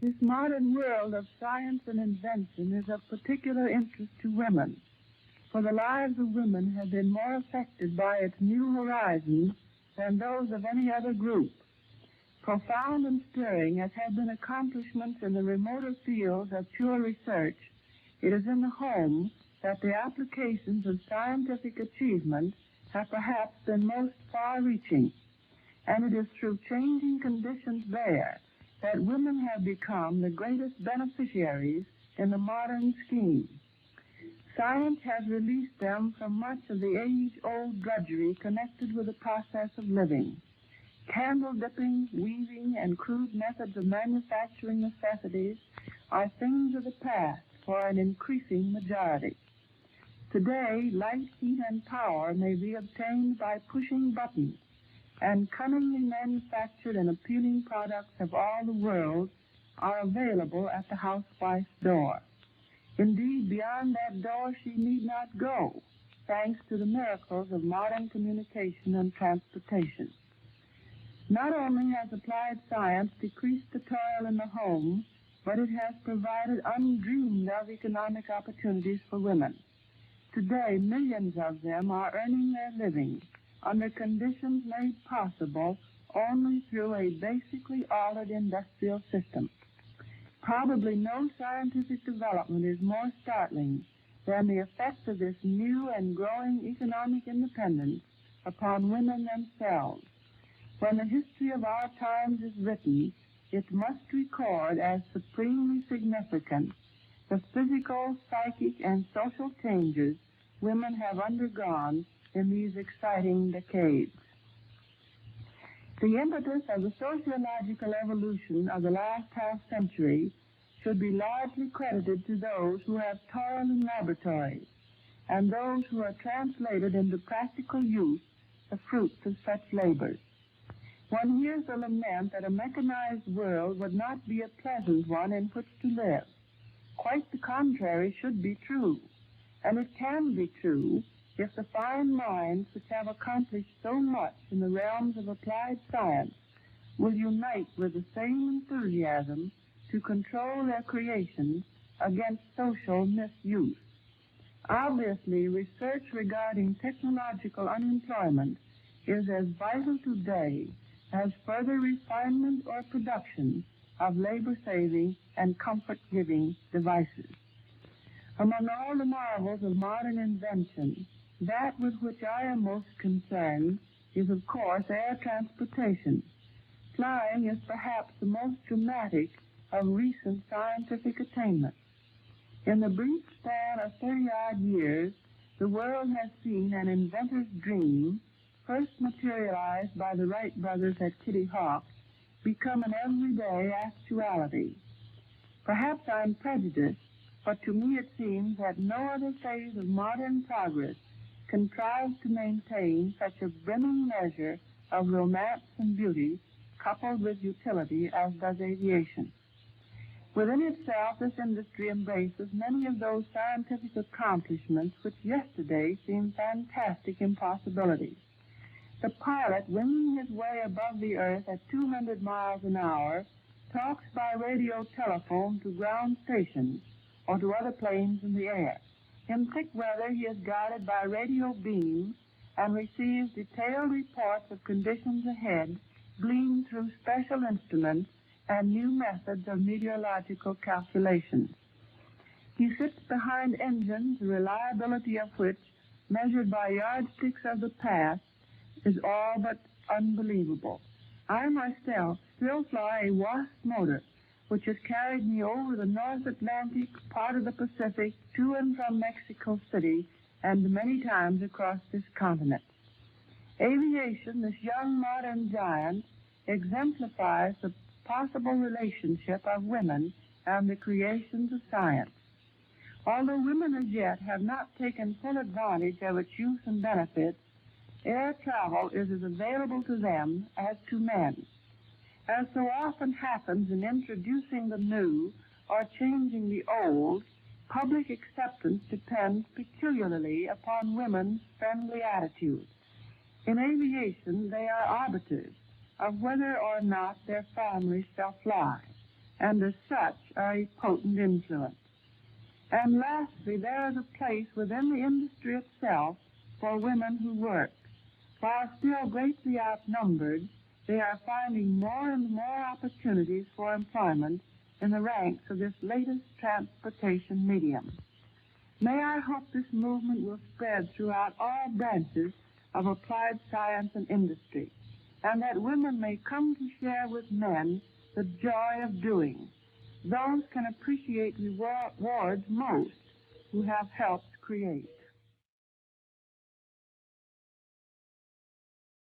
This modern world of science and invention is of particular interest to women, for the lives of women have been more affected by its new horizons than those of any other group. Profound and stirring as have been accomplishments in the remoter fields of pure research, it is in the home that the applications of scientific achievement have perhaps been most far-reaching, and it is through changing conditions there that women have become the greatest beneficiaries in the modern scheme. Science has released them from much of the age-old drudgery connected with the process of living. Candle dipping, weaving, and crude methods of manufacturing necessities are things of the past for an increasing majority. Today, light, heat, and power may be obtained by pushing buttons, and cunningly manufactured and appealing products of all the world are available at the housewife's door. Indeed, beyond that door she need not go, thanks to the miracles of modern communication and transportation. Not only has applied science decreased the toil in the home, but it has provided undreamed of economic opportunities for women. Today, millions of them are earning their living under conditions made possible only through a basically altered industrial system. Probably no scientific development is more startling than the effect of this new and growing economic independence upon women themselves. When the history of our times is written, it must record as supremely significant the physical, psychic, and social changes women have undergone in these exciting decades. The impetus of the sociological evolution of the last half-century should be largely credited to those who have toiled in laboratories and those who have translated into practical use the fruits of such labors. One hears the lament that a mechanized world would not be a pleasant one in which to live. Quite the contrary should be true, and it can be true if the fine minds which have accomplished so much in the realms of applied science will unite with the same enthusiasm to control their creations against social misuse. Obviously, research regarding technological unemployment is as vital today as further refinement or production of labor-saving and comfort-giving devices. Among all the marvels of modern invention, that with which I am most concerned is, of course, air transportation. Flying is perhaps the most dramatic of recent scientific attainments. In the brief span of 30-odd years, the world has seen an inventor's dream, first materialized by the Wright brothers at Kitty Hawk, become an everyday actuality. Perhaps I'm prejudiced, but to me it seems that no other phase of modern progress contrives to maintain such a brimming measure of romance and beauty coupled with utility as does aviation. Within itself, this industry embraces many of those scientific accomplishments which yesterday seemed fantastic impossibilities. The pilot, winging his way above the earth at 200 miles an hour, talks by radio telephone to ground stations or to other planes in the air. In thick weather, he is guided by radio beams and receives detailed reports of conditions ahead, gleaned through special instruments and new methods of meteorological calculations. He sits behind engines, the reliability of which, measured by yardsticks of the past, is all but unbelievable. I myself still fly a Wasp motor, which has carried me over the North Atlantic, part of the Pacific, to and from Mexico City, and many times across this continent. Aviation, this young modern giant, exemplifies the possible relationship of women and the creations of science. Although women as yet have not taken full advantage of its use and benefits, air travel is as available to them as to men. As so often happens in introducing the new or changing the old, public acceptance depends peculiarly upon women's friendly attitudes. In aviation, they are arbiters of whether or not their families shall fly. and as such are a potent influence. And lastly, there is a place within the industry itself for women who work. While still greatly outnumbered, they are finding more and more opportunities for employment in the ranks of this latest transportation medium. May I hope this movement will spread throughout all branches of applied science and industry, and that women may come to share with men the joy of doing. Those can appreciate rewards most who have helped create.